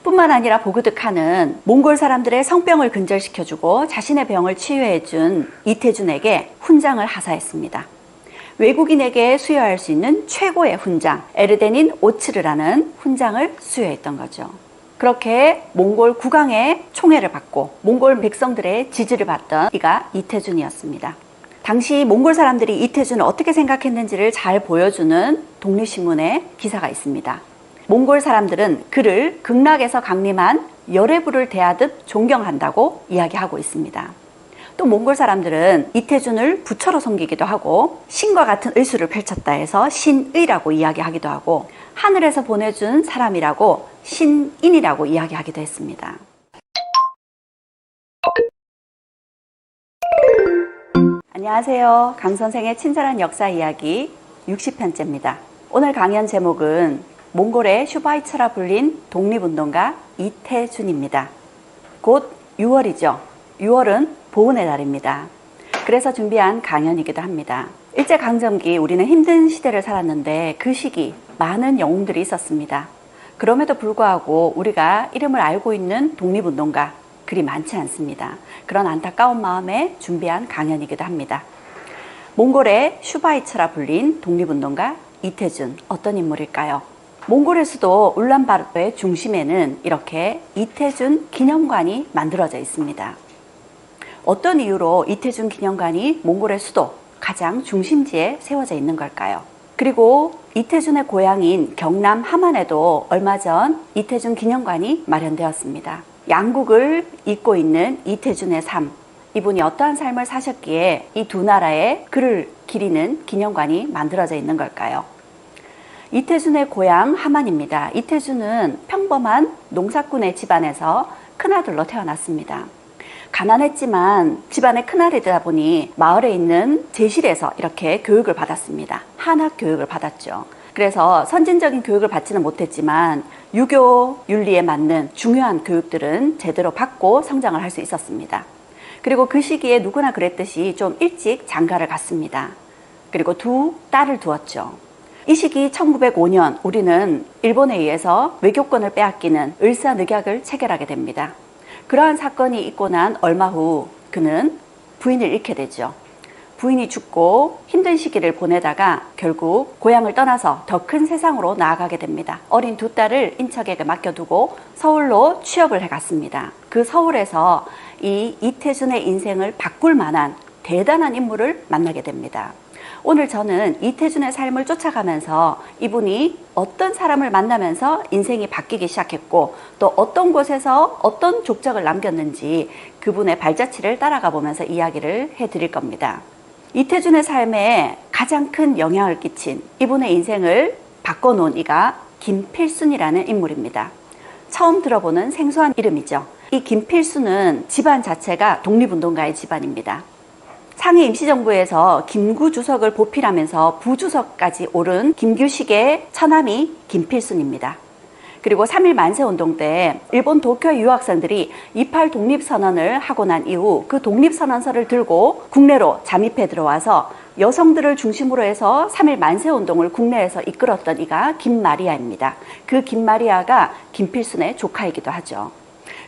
뿐만 아니라 보그드칸은 몽골 사람들의 성병을 근절시켜주고 자신의 병을 치유해준 이태준에게 훈장을 하사했습니다. 외국인에게 수여할 수 있는 최고의 훈장, 에르데닌 오츠르라는 훈장을 수여했던 거죠. 그렇게 몽골 국왕의 총애를 받고 몽골 백성들의 지지를 받던 이가 이태준이었습니다. 당시 몽골 사람들이 이태준을 어떻게 생각했는지를 잘 보여주는 독립신문의 기사가 있습니다. 몽골 사람들은 그를 극락에서 강림한 열애부를 대하듯 존경한다고 이야기하고 있습니다. 또 몽골 사람들은 이태준을 부처로 섬기기도 하고 신과 같은 의술을 펼쳤다 해서 신의라고 이야기하기도 하고 하늘에서 보내준 사람이라고 신인이라고 이야기하기도 했습니다. 안녕하세요. 강선생의 친절한 역사 이야기 60편째입니다. 오늘 강연 제목은 몽골의 슈바이처라 불린 독립운동가 이태준입니다. 곧 6월이죠. 6월은 보훈의 달입니다. 그래서 준비한 강연이기도 합니다. 일제강점기 우리는 힘든 시대를 살았는데 그 시기 많은 영웅들이 있었습니다. 그럼에도 불구하고 우리가 이름을 알고 있는 독립운동가 그리 많지 않습니다. 그런 안타까운 마음에 준비한 강연이기도 합니다. 몽골의 슈바이처라 불린 독립운동가 이태준, 어떤 인물일까요? 몽골의 수도 울란바토르의 중심에는 이렇게 이태준 기념관이 만들어져 있습니다. 어떤 이유로 이태준 기념관이 몽골의 수도 가장 중심지에 세워져 있는 걸까요? 그리고 이태준의 고향인 경남 함안에도 얼마 전 이태준 기념관이 마련되었습니다. 양국을 잇고 있는 이태준의 삶, 이분이 어떠한 삶을 사셨기에 이 두 나라의 글을 기리는 기념관이 만들어져 있는 걸까요? 이태준의 고향 함안입니다. 이태준은 평범한 농사꾼의 집안에서 큰아들로 태어났습니다. 가난했지만 집안의 큰아들이다 보니 마을에 있는 제실에서 이렇게 교육을 받았습니다. 한학 교육을 받았죠. 그래서 선진적인 교육을 받지는 못했지만 유교 윤리에 맞는 중요한 교육들은 제대로 받고 성장을 할 수 있었습니다. 그리고 그 시기에 누구나 그랬듯이 좀 일찍 장가를 갔습니다. 그리고 두 딸을 두었죠. 이 시기 1905년 우리는 일본에 의해서 외교권을 빼앗기는 을사늑약을 체결하게 됩니다. 그러한 사건이 있고 난 얼마 후 그는 부인을 잃게 되죠. 부인이 죽고 힘든 시기를 보내다가 결국 고향을 떠나서 더 큰 세상으로 나아가게 됩니다. 어린 두 딸을 인척에게 맡겨두고 서울로 취업을 해갔습니다. 그 서울에서 이 이태준의 인생을 바꿀 만한 대단한 인물을 만나게 됩니다. 오늘 저는 이태준의 삶을 쫓아가면서 이분이 어떤 사람을 만나면서 인생이 바뀌기 시작했고 또 어떤 곳에서 어떤 족적을 남겼는지 그분의 발자취를 따라가 보면서 이야기를 해드릴 겁니다. 이태준의 삶에 가장 큰 영향을 끼친 이분의 인생을 바꿔놓은 이가 김필순이라는 인물입니다. 처음 들어보는 생소한 이름이죠. 이 김필순은 집안 자체가 독립운동가의 집안입니다. 상해 임시정부에서 김구 주석을 보필하면서 부주석까지 오른 김규식의 처남이 김필순입니다. 그리고 3.1 만세운동 때 일본 도쿄의 유학생들이 28 독립선언을 하고 난 이후 그 독립선언서를 들고 국내로 잠입해 들어와서 여성들을 중심으로 해서 3.1 만세운동을 국내에서 이끌었던 이가 김마리아입니다. 그 김마리아가 김필순의 조카이기도 하죠.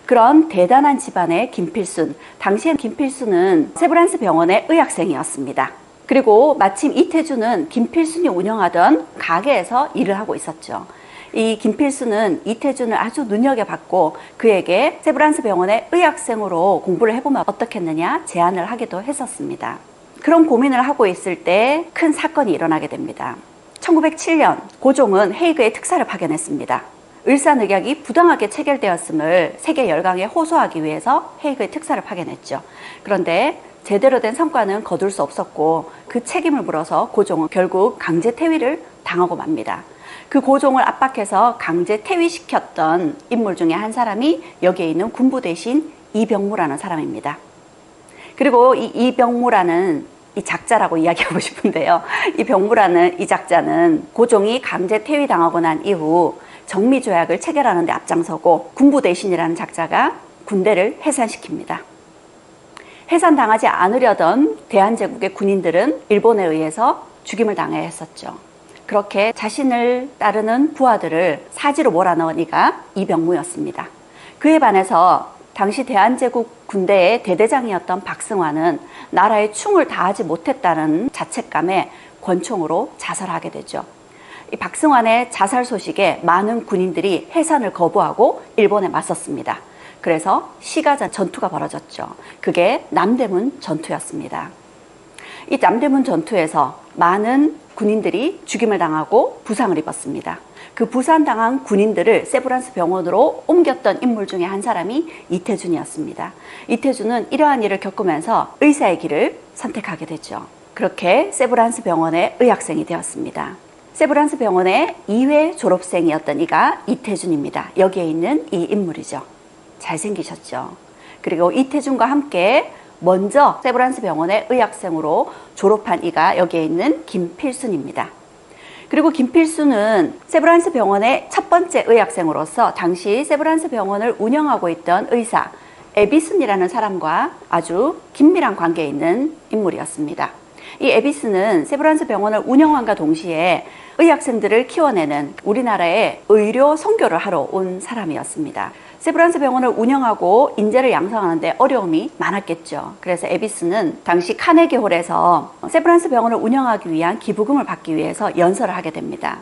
그런 대단한 집안의 김필순, 당시엔 김필순은 세브란스 병원의 의학생이었습니다. 그리고 마침 이태준은 김필순이 운영하던 가게에서 일을 하고 있었죠. 이 김필순은 이태준을 아주 눈여겨봤고 그에게 세브란스 병원의 의학생으로 공부를 해보면 어떻겠느냐 제안을 하기도 했었습니다. 그런 고민을 하고 있을 때 큰 사건이 일어나게 됩니다. 1907년 고종은 헤이그에 특사를 파견했습니다. 을사늑약이 부당하게 체결되었음을 세계 열강에 호소하기 위해서 헤이그에 특사를 파견했죠. 그런데 제대로 된 성과는 거둘 수 없었고 그 책임을 물어서 고종은 결국 강제 퇴위를 당하고 맙니다. 그 고종을 압박해서 강제 퇴위시켰던 인물 중에 한 사람이 여기에 있는 군부 대신 이병무라는 사람입니다. 그리고 이 이병무라는 이 작자라고 이야기하고 싶은데요. 이 병무라는 이 작자는 고종이 강제 퇴위당하고 난 이후 정미조약을 체결하는 데 앞장서고 군부 대신이라는 작자가 군대를 해산시킵니다. 해산당하지 않으려던 대한제국의 군인들은 일본에 의해서 죽임을 당해야 했었죠. 그렇게 자신을 따르는 부하들을 사지로 몰아넣은 이가 이병무였습니다. 그에 반해서 당시 대한제국 군대의 대대장이었던 박승환은 나라에 충을 다하지 못했다는 자책감에 권총으로 자살하게 되죠. 이 박승환의 자살 소식에 많은 군인들이 해산을 거부하고 일본에 맞섰습니다. 그래서 시가전 전투가 벌어졌죠. 그게 남대문 전투였습니다. 이 남대문 전투에서 많은 군인들이 죽임을 당하고 부상을 입었습니다. 그 부상당한 군인들을 세브란스 병원으로 옮겼던 인물 중에 한 사람이 이태준이었습니다. 이태준은 이러한 일을 겪으면서 의사의 길을 선택하게 됐죠. 그렇게 세브란스 병원의 의학생이 되었습니다. 세브란스 병원의 2회 졸업생이었던 이가 이태준입니다. 여기에 있는 이 인물이죠. 잘생기셨죠. 그리고 이태준과 함께 먼저 세브란스 병원의 의학생으로 졸업한 이가 여기에 있는 김필순입니다. 그리고 김필순은 세브란스 병원의 첫 번째 의학생으로서 당시 세브란스 병원을 운영하고 있던 의사 에비슨이라는 사람과 아주 긴밀한 관계에 있는 인물이었습니다. 이 에비슨은 세브란스 병원을 운영함과 동시에 의학생들을 키워내는 우리나라의 의료 선교를 하러 온 사람이었습니다. 세브란스 병원을 운영하고 인재를 양성하는데 어려움이 많았겠죠. 그래서 에비스는 당시 카네기홀에서 세브란스 병원을 운영하기 위한 기부금을 받기 위해서 연설을 하게 됩니다.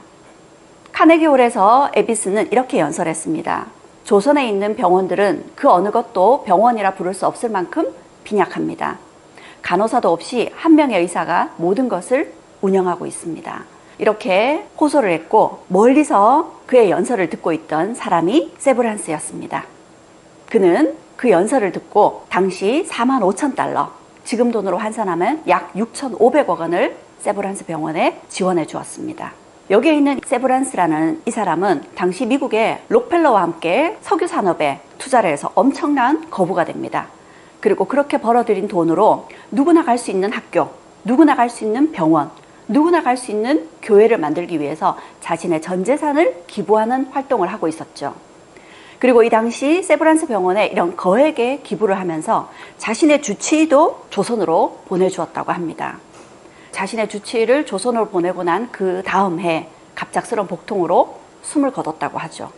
카네기홀에서 에비스는 이렇게 연설했습니다. 조선에 있는 병원들은 그 어느 것도 병원이라 부를 수 없을 만큼 빈약합니다. 간호사도 없이 한 명의 의사가 모든 것을 운영하고 있습니다. 이렇게 호소를 했고 멀리서 그의 연설을 듣고 있던 사람이 세브란스였습니다. 그는 그 연설을 듣고 당시 45,000달러, 지금 돈으로 환산하면 약 6,500억 원을 세브란스 병원에 지원해 주었습니다. 여기에 있는 세브란스라는 이 사람은 당시 미국의 록펠러와 함께 석유 산업에 투자를 해서 엄청난 거부가 됩니다. 그리고 그렇게 벌어들인 돈으로 누구나 갈 수 있는 학교, 누구나 갈 수 있는 병원, 누구나 갈 수 있는 교회를 만들기 위해서 자신의 전 재산을 기부하는 활동을 하고 있었죠. 그리고 이 당시 세브란스 병원에 이런 거액의 기부를 하면서 자신의 주치의도 조선으로 보내주었다고 합니다. 자신의 주치의를 조선으로 보내고 난 그 다음 해 갑작스러운 복통으로 숨을 거뒀다고 하죠.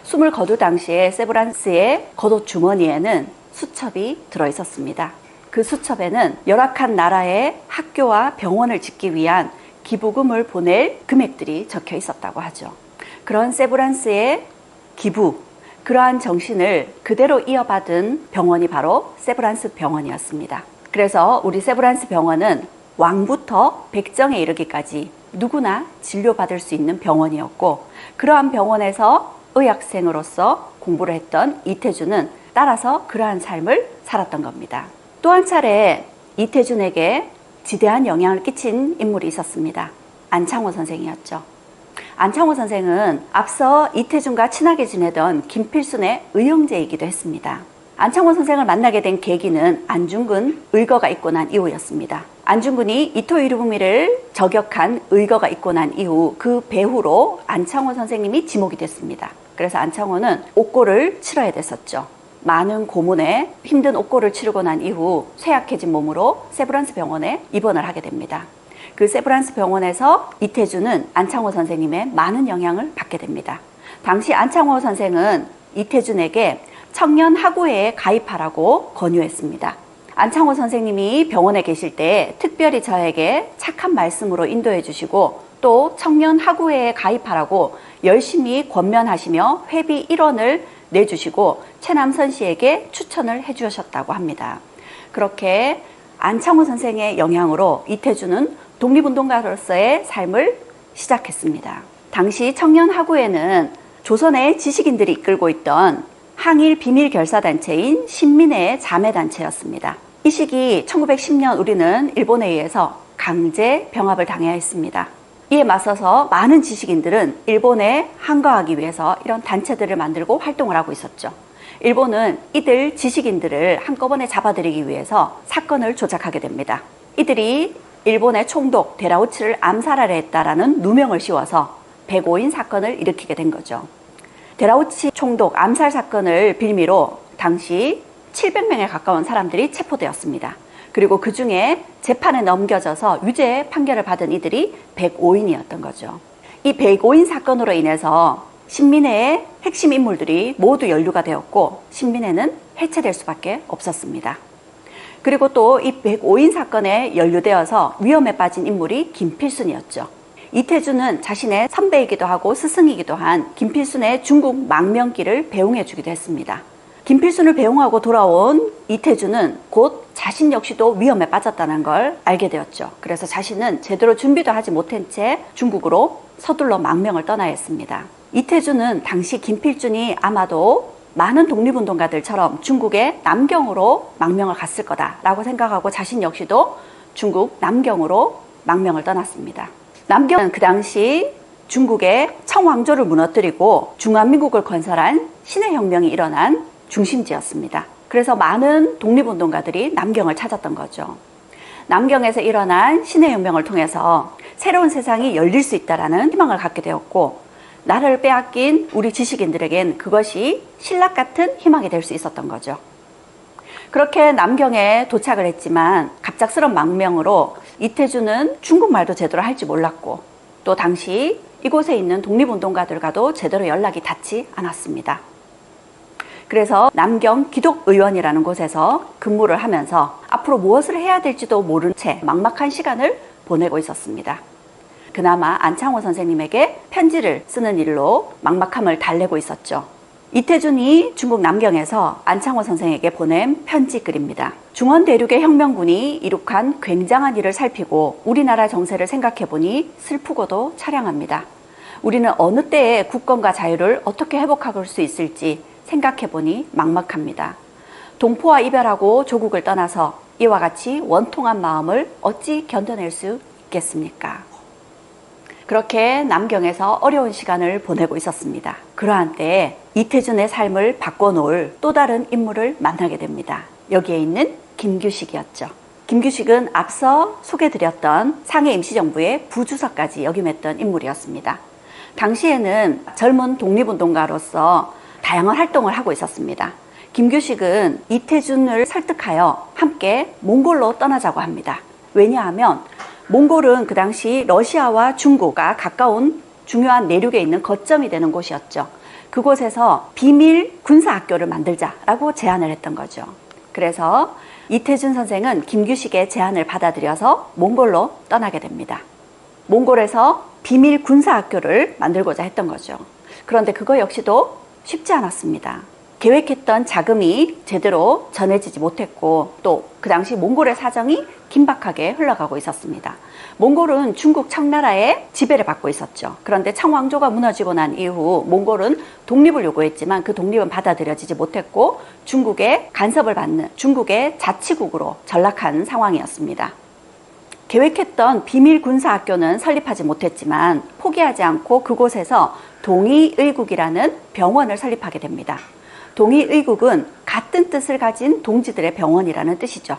숨을 거둘 당시에 세브란스의 겉옷 주머니에는 수첩이 들어있었습니다. 그 수첩에는 열악한 나라의 학교와 병원을 짓기 위한 기부금을 보낼 금액들이 적혀 있었다고 하죠. 그런 세브란스의 기부, 그러한 정신을 그대로 이어받은 병원이 바로 세브란스 병원이었습니다. 그래서 우리 세브란스 병원은 왕부터 백정에 이르기까지 누구나 진료받을 수 있는 병원이었고, 그러한 병원에서 의학생으로서 공부를 했던 이태준은 따라서 그러한 삶을 살았던 겁니다. 또 한 차례 이태준에게 지대한 영향을 끼친 인물이 있었습니다. 안창호 선생이었죠. 안창호 선생은 앞서 이태준과 친하게 지내던 김필순의 의형제이기도 했습니다. 안창호 선생을 만나게 된 계기는 안중근 의거가 있고 난 이후였습니다. 안중근이 이토 히로부미를 저격한 의거가 있고 난 이후 그 배후로 안창호 선생님이 지목이 됐습니다. 그래서 안창호는 옥고를 치러야 됐었죠. 많은 고문에 힘든 옥고를 치르고 난 이후 쇠약해진 몸으로 세브란스 병원에 입원을 하게 됩니다. 그 세브란스 병원에서 이태준은 안창호 선생님의 많은 영향을 받게 됩니다. 당시 안창호 선생은 이태준에게 청년학우회에 가입하라고 권유했습니다. 안창호 선생님이 병원에 계실 때 특별히 저에게 착한 말씀으로 인도해 주시고 또 청년학우회에 가입하라고 열심히 권면하시며 회비 1원을 내주시고 최남선 씨에게 추천을 해주셨다고 합니다. 그렇게 안창호 선생의 영향으로 이태준은 독립운동가로서의 삶을 시작했습니다. 당시 청년학우회는 조선의 지식인들이 이끌고 있던 항일 비밀결사단체인 신민회의 자매단체였습니다. 이 시기 1910년 우리는 일본에 의해서 강제 병합을 당해야 했습니다. 이에 맞서서 많은 지식인들은 일본에 항거하기 위해서 이런 단체들을 만들고 활동을 하고 있었죠. 일본은 이들 지식인들을 한꺼번에 잡아들이기 위해서 사건을 조작하게 됩니다. 이들이 일본의 총독 데라우치를 암살하려 했다라는 누명을 씌워서 105인 사건을 일으키게 된 거죠. 데라우치 총독 암살 사건을 빌미로 당시 700명에 가까운 사람들이 체포되었습니다. 그리고 그 중에 재판에 넘겨져서 유죄 판결을 받은 이들이 105인이었던 거죠. 이 105인 사건으로 인해서 신민회의 핵심 인물들이 모두 연루가 되었고 신민회는 해체될 수밖에 없었습니다. 그리고 또 이 105인 사건에 연루되어서 위험에 빠진 인물이 김필순이었죠. 이태준은 자신의 선배이기도 하고 스승이기도 한 김필순의 중국 망명기를 배웅해 주기도 했습니다. 김필순을 배웅하고 돌아온 이태준은 곧 자신 역시도 위험에 빠졌다는 걸 알게 되었죠. 그래서 자신은 제대로 준비도 하지 못한 채 중국으로 서둘러 망명을 떠나야 했습니다. 이태준은 당시 김필순이 아마도 많은 독립운동가들처럼 중국의 남경으로 망명을 갔을 거다라고 생각하고 자신 역시도 중국 남경으로 망명을 떠났습니다. 남경은 그 당시 중국의 청왕조를 무너뜨리고 중화민국을 건설한 신해혁명이 일어난 중심지였습니다. 그래서 많은 독립운동가들이 남경을 찾았던 거죠. 남경에서 일어난 신해혁명을 통해서 새로운 세상이 열릴 수 있다는 희망을 갖게 되었고 나라를 빼앗긴 우리 지식인들에겐 그것이 신락 같은 희망이 될 수 있었던 거죠. 그렇게 남경에 도착을 했지만 갑작스런 망명으로 이태준은 중국말도 제대로 할지 몰랐고 또 당시 이곳에 있는 독립운동가들과도 제대로 연락이 닿지 않았습니다. 그래서 남경 기독의원이라는 곳에서 근무를 하면서 앞으로 무엇을 해야 될지도 모른 채 막막한 시간을 보내고 있었습니다. 그나마 안창호 선생님에게 편지를 쓰는 일로 막막함을 달래고 있었죠. 이태준이 중국 남경에서 안창호 선생에게 보낸 편지글입니다. 중원 대륙의 혁명군이 이룩한 굉장한 일을 살피고 우리나라 정세를 생각해보니 슬프고도 차량합니다. 우리는 어느 때에 국권과 자유를 어떻게 회복할 수 있을지 생각해보니 막막합니다. 동포와 이별하고 조국을 떠나서 이와 같이 원통한 마음을 어찌 견뎌낼 수 있겠습니까? 그렇게 남경에서 어려운 시간을 보내고 있었습니다. 그러한 때에 이태준의 삶을 바꿔놓을 또 다른 인물을 만나게 됩니다. 여기에 있는 김규식이었죠. 김규식은 앞서 소개드렸던 상해 임시정부의 부주석까지 역임했던 인물이었습니다. 당시에는 젊은 독립운동가로서 다양한 활동을 하고 있었습니다. 김규식은 이태준을 설득하여 함께 몽골로 떠나자고 합니다. 왜냐하면 몽골은 그 당시 러시아와 중국과 가까운 중요한 내륙에 있는 거점이 되는 곳이었죠. 그곳에서 비밀 군사학교를 만들자라고 제안을 했던 거죠. 그래서 이태준 선생은 김규식의 제안을 받아들여서 몽골로 떠나게 됩니다. 몽골에서 비밀 군사학교를 만들고자 했던 거죠. 그런데 그거 역시도 쉽지 않았습니다. 계획했던 자금이 제대로 전해지지 못했고 또 그 당시 몽골의 사정이 긴박하게 흘러가고 있었습니다. 몽골은 중국 청나라의 지배를 받고 있었죠. 그런데 청왕조가 무너지고 난 이후 몽골은 독립을 요구했지만 그 독립은 받아들여지지 못했고 중국의 간섭을 받는 중국의 자치국으로 전락한 상황이었습니다. 계획했던 비밀 군사학교는 설립하지 못했지만 포기하지 않고 그곳에서 동의의국이라는 병원을 설립하게 됩니다. 동의의국은 같은 뜻을 가진 동지들의 병원이라는 뜻이죠.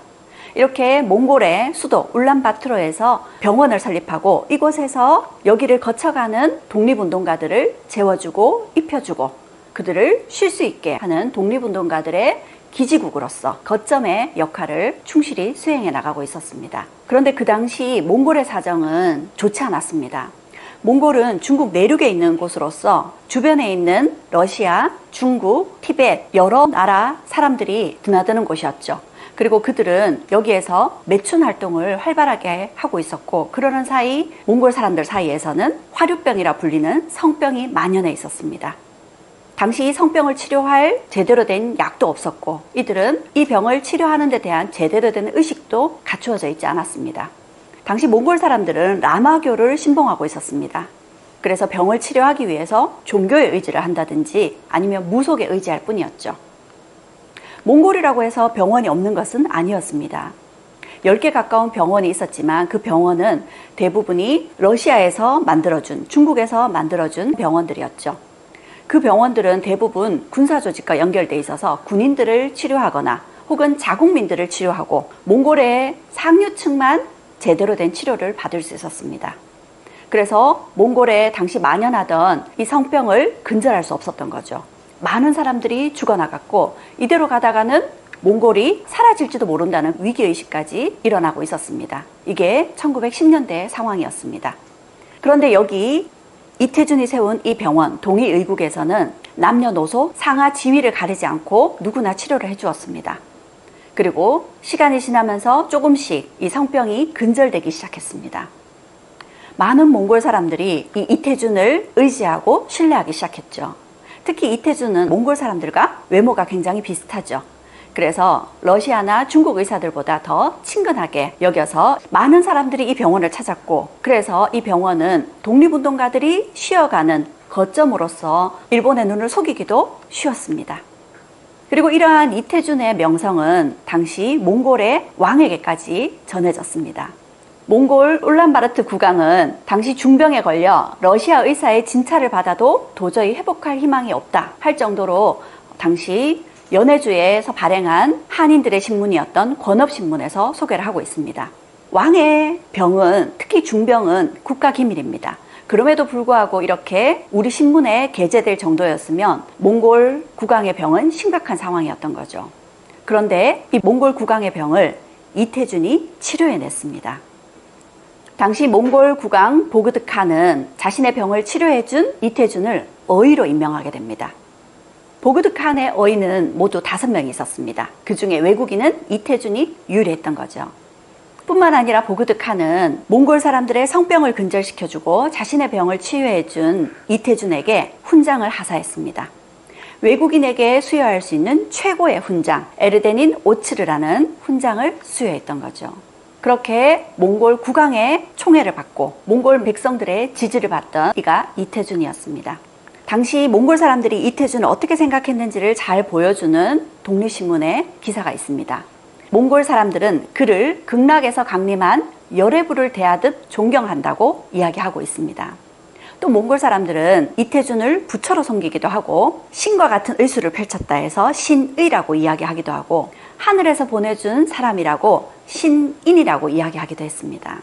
이렇게 몽골의 수도 울란바토르에서 병원을 설립하고 이곳에서 여기를 거쳐가는 독립운동가들을 재워주고 입혀주고 그들을 쉴 수 있게 하는 독립운동가들의 기지국으로서 거점의 역할을 충실히 수행해 나가고 있었습니다. 그런데 그 당시 몽골의 사정은 좋지 않았습니다. 몽골은 중국 내륙에 있는 곳으로서 주변에 있는 러시아, 중국, 티벳 여러 나라 사람들이 드나드는 곳이었죠. 그리고 그들은 여기에서 매춘 활동을 활발하게 하고 있었고 그러는 사이 몽골 사람들 사이에서는 화류병이라 불리는 성병이 만연해 있었습니다. 당시 성병을 치료할 제대로 된 약도 없었고 이들은 이 병을 치료하는 데 대한 제대로 된 의식도 갖추어져 있지 않았습니다. 당시 몽골 사람들은 라마교를 신봉하고 있었습니다. 그래서 병을 치료하기 위해서 종교에 의지를 한다든지 아니면 무속에 의지할 뿐이었죠. 몽골이라고 해서 병원이 없는 것은 아니었습니다. 10개 가까운 병원이 있었지만 그 병원은 대부분이 러시아에서 만들어준, 중국에서 만들어준 병원들이었죠. 그 병원들은 대부분 군사조직과 연결돼 있어서 군인들을 치료하거나 혹은 자국민들을 치료하고 몽골의 상류층만 제대로 된 치료를 받을 수 있었습니다. 그래서 몽골에 당시 만연하던 이 성병을 근절할 수 없었던 거죠. 많은 사람들이 죽어나갔고 이대로 가다가는 몽골이 사라질지도 모른다는 위기의식까지 일어나고 있었습니다. 이게 1910년대 상황이었습니다. 그런데 여기 이태준이 세운 이 병원 동의의국에서는 남녀노소 상하 지위를 가리지 않고 누구나 치료를 해주었습니다. 그리고 시간이 지나면서 조금씩 이 성병이 근절되기 시작했습니다. 많은 몽골 사람들이 이 이태준을 의지하고 신뢰하기 시작했죠. 특히 이태준은 몽골 사람들과 외모가 굉장히 비슷하죠. 그래서 러시아나 중국 의사들보다 더 친근하게 여겨서 많은 사람들이 이 병원을 찾았고, 그래서 이 병원은 독립운동가들이 쉬어가는 거점으로서 일본의 눈을 속이기도 쉬웠습니다. 그리고 이러한 이태준의 명성은 당시 몽골의 왕에게까지 전해졌습니다. 몽골 울란바르트 국왕은 당시 중병에 걸려 러시아 의사의 진찰을 받아도 도저히 회복할 희망이 없다 할 정도로 당시 연해주에서 발행한 한인들의 신문이었던 권업신문에서 소개를 하고 있습니다. 왕의 병은, 특히 중병은 국가기밀입니다. 그럼에도 불구하고 이렇게 우리 신문에 게재될 정도였으면 몽골 국왕의 병은 심각한 상황이었던 거죠. 그런데 이 몽골 국왕의 병을 이태준이 치료해냈습니다. 당시 몽골 국왕 보그드칸은 자신의 병을 치료해준 이태준을 어의로 임명하게 됩니다. 보그드칸의 어의는 모두 5명이 있었습니다. 그 중에 외국인은 이태준이 유일했던 거죠. 뿐만 아니라 보그드칸은 몽골 사람들의 성병을 근절시켜주고 자신의 병을 치유해준 이태준에게 훈장을 하사했습니다. 외국인에게 수여할 수 있는 최고의 훈장, 에르데닌 오츠르라는 훈장을 수여했던 거죠. 그렇게 몽골 국왕의 총애를 받고 몽골 백성들의 지지를 받던 이가 이태준이었습니다. 당시 몽골 사람들이 이태준을 어떻게 생각했는지를 잘 보여주는 독립신문의 기사가 있습니다. 몽골 사람들은 그를 극락에서 강림한 열애부를 대하듯 존경한다고 이야기하고 있습니다. 또 몽골 사람들은 이태준을 부처로 섬기기도 하고 신과 같은 의술을 펼쳤다 해서 신의라고 이야기하기도 하고 하늘에서 보내준 사람이라고 신인이라고 이야기하기도 했습니다.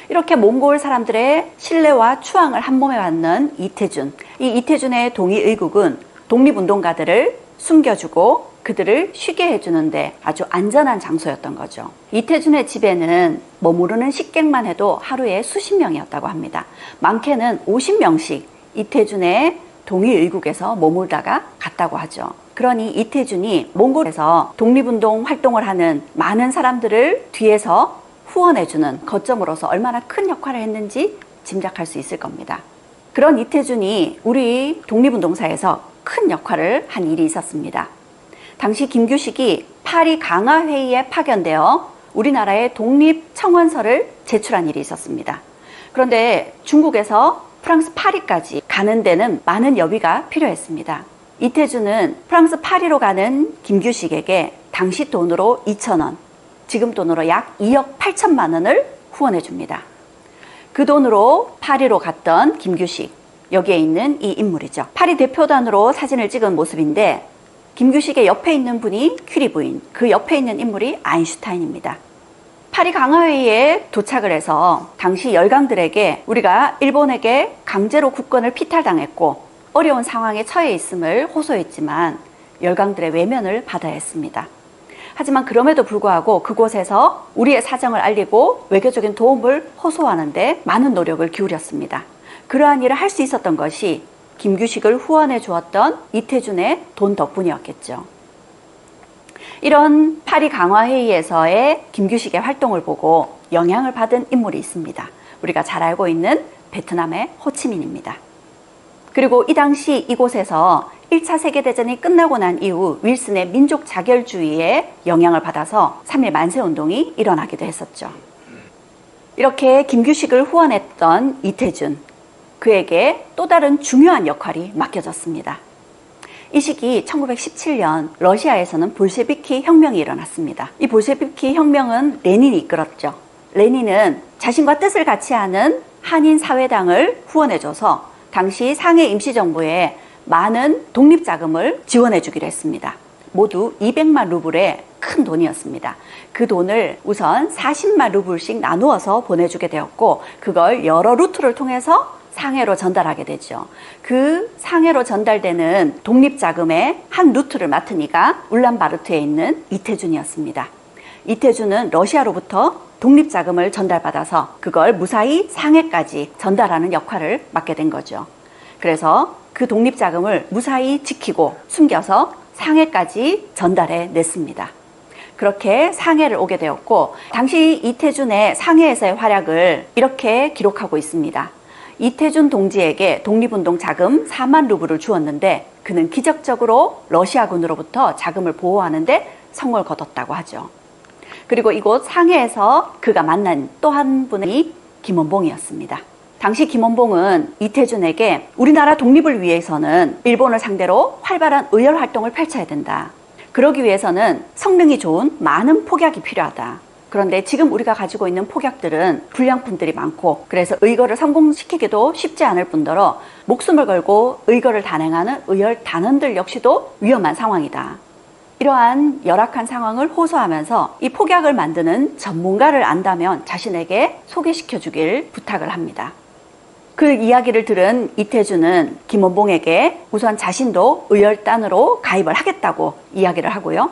이렇게 몽골 사람들의 신뢰와 추앙을 한 몸에 받는 이태준, 이 이태준의 동의의국은 독립운동가들을 숨겨주고 그들을 쉬게 해주는데 아주 안전한 장소였던 거죠. 이태준의 집에는 머무르는 식객만 해도 하루에 수십 명이었다고 합니다. 많게는 50명씩 이태준의 동의의국에서 머물다가 갔다고 하죠. 그러니 이태준이 몽골에서 독립운동 활동을 하는 많은 사람들을 뒤에서 후원해주는 거점으로서 얼마나 큰 역할을 했는지 짐작할 수 있을 겁니다. 그런 이태준이 우리 독립운동사에서 큰 역할을 한 일이 있었습니다. 당시 김규식이 파리 강화회의에 파견되어 우리나라의 독립청원서를 제출한 일이 있었습니다. 그런데 중국에서 프랑스 파리까지 가는 데는 많은 여비가 필요했습니다. 이태준은 프랑스 파리로 가는 김규식에게 당시 돈으로 2,000원, 지금 돈으로 약 2억 8천만 원을 후원해 줍니다. 그 돈으로 파리로 갔던 김규식, 여기에 있는 이 인물이죠. 파리 대표단으로 사진을 찍은 모습인데 김규식의 옆에 있는 분이 큐리 부인, 그 옆에 있는 인물이 아인슈타인입니다. 파리 강화회의에 도착을 해서 당시 열강들에게 우리가 일본에게 강제로 국권을 피탈당했고 어려운 상황에 처해 있음을 호소했지만 열강들의 외면을 받아야 했습니다. 하지만 그럼에도 불구하고 그곳에서 우리의 사정을 알리고 외교적인 도움을 호소하는데 많은 노력을 기울였습니다. 그러한 일을 할 수 있었던 것이 김규식을 후원해 주었던 이태준의 돈 덕분이었겠죠. 이런 파리 강화회의에서의 김규식의 활동을 보고 영향을 받은 인물이 있습니다. 우리가 잘 알고 있는 베트남의 호치민입니다. 그리고 이 당시 이곳에서 1차 세계대전이 끝나고 난 이후 윌슨의 민족 자결주의에 영향을 받아서 3.1 만세운동이 일어나기도 했었죠. 이렇게 김규식을 후원했던 이태준, 그에게 또 다른 중요한 역할이 맡겨졌습니다. 이 시기 1917년 러시아에서는 볼셰비키 혁명이 일어났습니다. 이 볼셰비키 혁명은 레닌이 이끌었죠. 레닌은 자신과 뜻을 같이 하는 한인 사회당을 후원해줘서 당시 상해 임시정부에 많은 독립자금을 지원해주기로 했습니다. 모두 200만 루블의 큰 돈이었습니다. 그 돈을 우선 40만 루블씩 나누어서 보내주게 되었고 그걸 여러 루트를 통해서 상해로 전달하게 되죠. 그 상해로 전달되는 독립자금의 한 루트를 맡은 이가 울란바르트에 있는 이태준이었습니다. 이태준은 러시아로부터 독립자금을 전달받아서 그걸 무사히 상해까지 전달하는 역할을 맡게 된 거죠. 그래서 그 독립자금을 무사히 지키고 숨겨서 상해까지 전달해 냈습니다. 그렇게 상해를 오게 되었고, 당시 이태준의 상해에서의 활약을 이렇게 기록하고 있습니다. 이태준 동지에게 독립운동 자금 4만 루블을 주었는데 그는 기적적으로 러시아군으로부터 자금을 보호하는데 성공을 거뒀다고 하죠. 그리고 이곳 상해에서 그가 만난 또 한 분이 김원봉이었습니다. 당시 김원봉은 이태준에게 우리나라 독립을 위해서는 일본을 상대로 활발한 의열 활동을 펼쳐야 된다. 그러기 위해서는 성능이 좋은 많은 폭약이 필요하다. 그런데 지금 우리가 가지고 있는 폭약들은 불량품들이 많고, 그래서 의거를 성공시키기도 쉽지 않을 뿐더러 목숨을 걸고 의거를 단행하는 의열 단원들 역시도 위험한 상황이다. 이러한 열악한 상황을 호소하면서 이 폭약을 만드는 전문가를 안다면 자신에게 소개시켜 주길 부탁을 합니다. 그 이야기를 들은 이태준은 김원봉에게 우선 자신도 의열단으로 가입을 하겠다고 이야기를 하고요.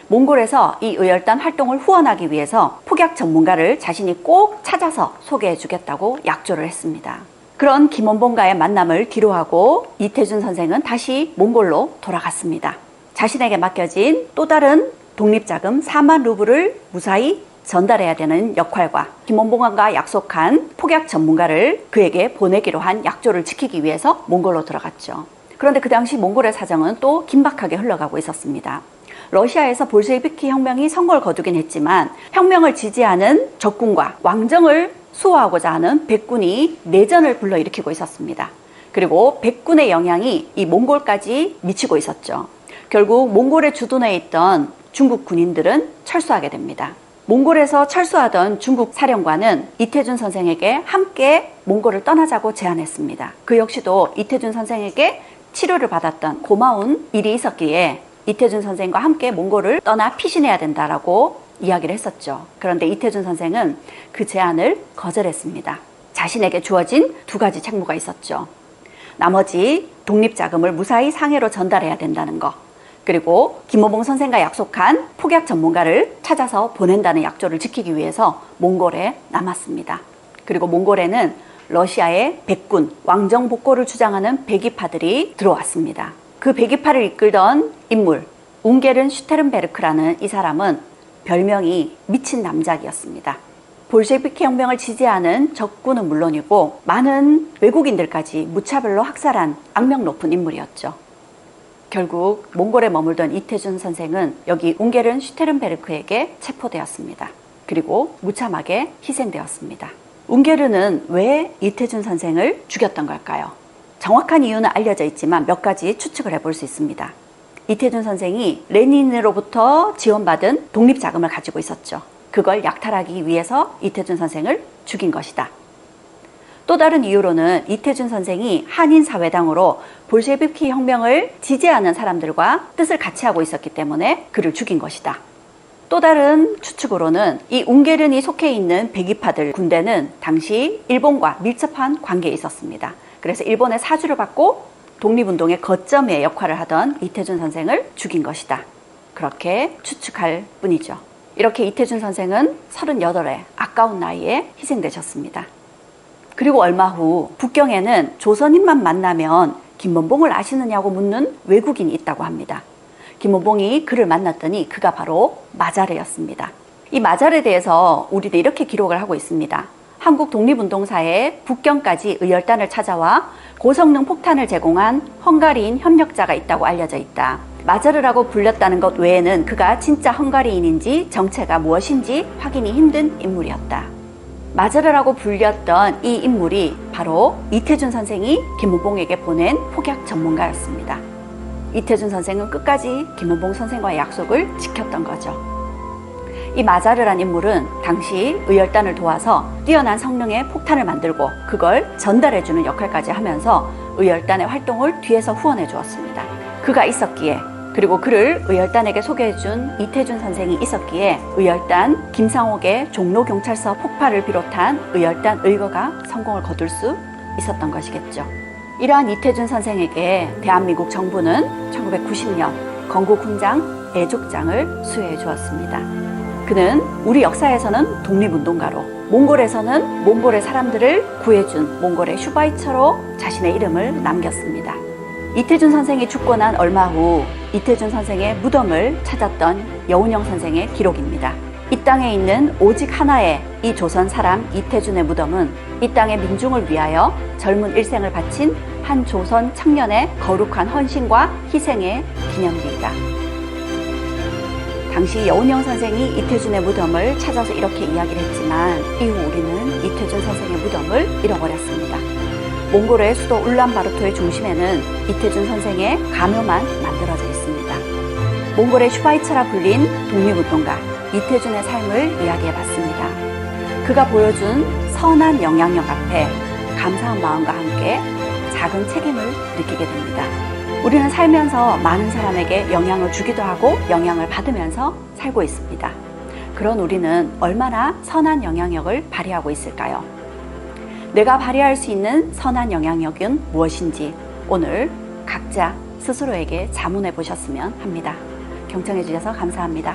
몽골에서 이 의열단 활동을 후원하기 위해서 폭약 전문가를 자신이 꼭 찾아서 소개해 주겠다고 약조를 했습니다. 그런 김원봉과의 만남을 뒤로하고 이태준 선생은 다시 몽골로 돌아갔습니다. 자신에게 맡겨진 또 다른 독립자금 4만 루블을 무사히 전달해야 되는 역할과 김원봉과 약속한 폭약 전문가를 그에게 보내기로 한 약조를 지키기 위해서 몽골로 들어갔죠. 그런데 그 당시 몽골의 사정은 또 긴박하게 흘러가고 있었습니다. 러시아에서 볼셰비키 혁명이 성공을 거두긴 했지만 혁명을 지지하는 적군과 왕정을 수호하고자 하는 백군이 내전을 불러일으키고 있었습니다. 그리고 백군의 영향이 이 몽골까지 미치고 있었죠. 결국 몽골에 주둔해 있던 중국 군인들은 철수하게 됩니다. 몽골에서 철수하던 중국 사령관은 이태준 선생에게 함께 몽골을 떠나자고 제안했습니다. 그 역시도 이태준 선생에게 치료를 받았던 고마운 일이 있었기에 이태준 선생과 함께 몽골을 떠나 피신해야 된다라고 이야기를 했었죠. 그런데 이태준 선생은 그 제안을 거절했습니다. 자신에게 주어진 두 가지 책무가 있었죠. 나머지 독립자금을 무사히 상해로 전달해야 된다는 거, 그리고 김원봉 선생과 약속한 폭약 전문가를 찾아서 보낸다는 약조를 지키기 위해서 몽골에 남았습니다. 그리고 몽골에는 러시아의 백군, 왕정 복고를 주장하는 배기파들이 들어왔습니다. 그 배기파를 이끌던 인물, 웅게른 슈테른베르크라는 이 사람은 별명이 미친 남작이었습니다. 볼셰비키 혁명을 지지하는 적군은 물론이고 많은 외국인들까지 무차별로 학살한 악명 높은 인물이었죠. 결국 몽골에 머물던 이태준 선생은 여기 웅게른 슈테른베르크에게 체포되었습니다. 그리고 무참하게 희생되었습니다. 웅게르는 왜 이태준 선생을 죽였던 걸까요? 정확한 이유는 알려져 있지만 몇 가지 추측을 해볼 수 있습니다. 이태준 선생이 레닌으로부터 지원받은 독립자금을 가지고 있었죠. 그걸 약탈하기 위해서 이태준 선생을 죽인 것이다. 또 다른 이유로는 이태준 선생이 한인사회당으로 볼셰비키 혁명을 지지하는 사람들과 뜻을 같이 하고 있었기 때문에 그를 죽인 것이다. 또 다른 추측으로는 이 웅게른이 속해 있는 배기파들 군대는 당시 일본과 밀접한 관계에 있었습니다. 그래서 일본의 사주를 받고 독립운동의 거점의 역할을 하던 이태준 선생을 죽인 것이다. 그렇게 추측할 뿐이죠. 이렇게 이태준 선생은 38의 아까운 나이에 희생되셨습니다. 그리고 얼마 후 북경에는 조선인만 만나면 김원봉을 아시느냐고 묻는 외국인이 있다고 합니다. 김원봉이 그를 만났더니 그가 바로 마자르였습니다. 이 마자르에 대해서 우리는 이렇게 기록을 하고 있습니다. 한국 독립운동사에 북경까지 의열단을 찾아와 고성능 폭탄을 제공한 헝가리인 협력자가 있다고 알려져 있다. 마자르라고 불렸다는 것 외에는 그가 진짜 헝가리인인지 정체가 무엇인지 확인이 힘든 인물이었다. 마자르라고 불렸던 이 인물이 바로 이태준 선생이 김원봉에게 보낸 폭약 전문가였습니다. 이태준 선생은 끝까지 김원봉 선생과의 약속을 지켰던 거죠. 이 마자르란 인물은 당시 의열단을 도와서 뛰어난 성능의 폭탄을 만들고 그걸 전달해주는 역할까지 하면서 의열단의 활동을 뒤에서 후원해 주었습니다. 그가 있었기에, 그리고 그를 의열단에게 소개해준 이태준 선생이 있었기에 의열단 김상옥의 종로경찰서 폭발을 비롯한 의열단 의거가 성공을 거둘 수 있었던 것이겠죠. 이러한 이태준 선생에게 대한민국 정부는 1990년 건국훈장 애족장을 수여해 주었습니다. 그는 우리 역사에서는 독립운동가로, 몽골에서는 몽골의 사람들을 구해준 몽골의 슈바이처로 자신의 이름을 남겼습니다. 이태준 선생이 죽고 난 얼마 후 이태준 선생의 무덤을 찾았던 여운형 선생의 기록입니다. 이 땅에 있는 오직 하나의 이 조선 사람 이태준의 무덤은 이 땅의 민중을 위하여 젊은 일생을 바친 한 조선 청년의 거룩한 헌신과 희생의 기념비이다. 당시 여운형 선생이 이태준의 무덤을 찾아서 이렇게 이야기를 했지만 이후 우리는 이태준 선생의 무덤을 잃어버렸습니다. 몽골의 수도 울란바토르의 중심에는 이태준 선생의 가묘만 만들어져 있습니다. 몽골의 슈바이처라 불린 독립운동가 이태준의 삶을 이야기해봤습니다. 그가 보여준 선한 영향력 앞에 감사한 마음과 함께 작은 책임을 느끼게 됩니다. 우리는 살면서 많은 사람에게 영향을 주기도 하고 영향을 받으면서 살고 있습니다. 그런 우리는 얼마나 선한 영향력을 발휘하고 있을까요? 내가 발휘할 수 있는 선한 영향력은 무엇인지 오늘 각자 스스로에게 자문해 보셨으면 합니다. 경청해 주셔서 감사합니다.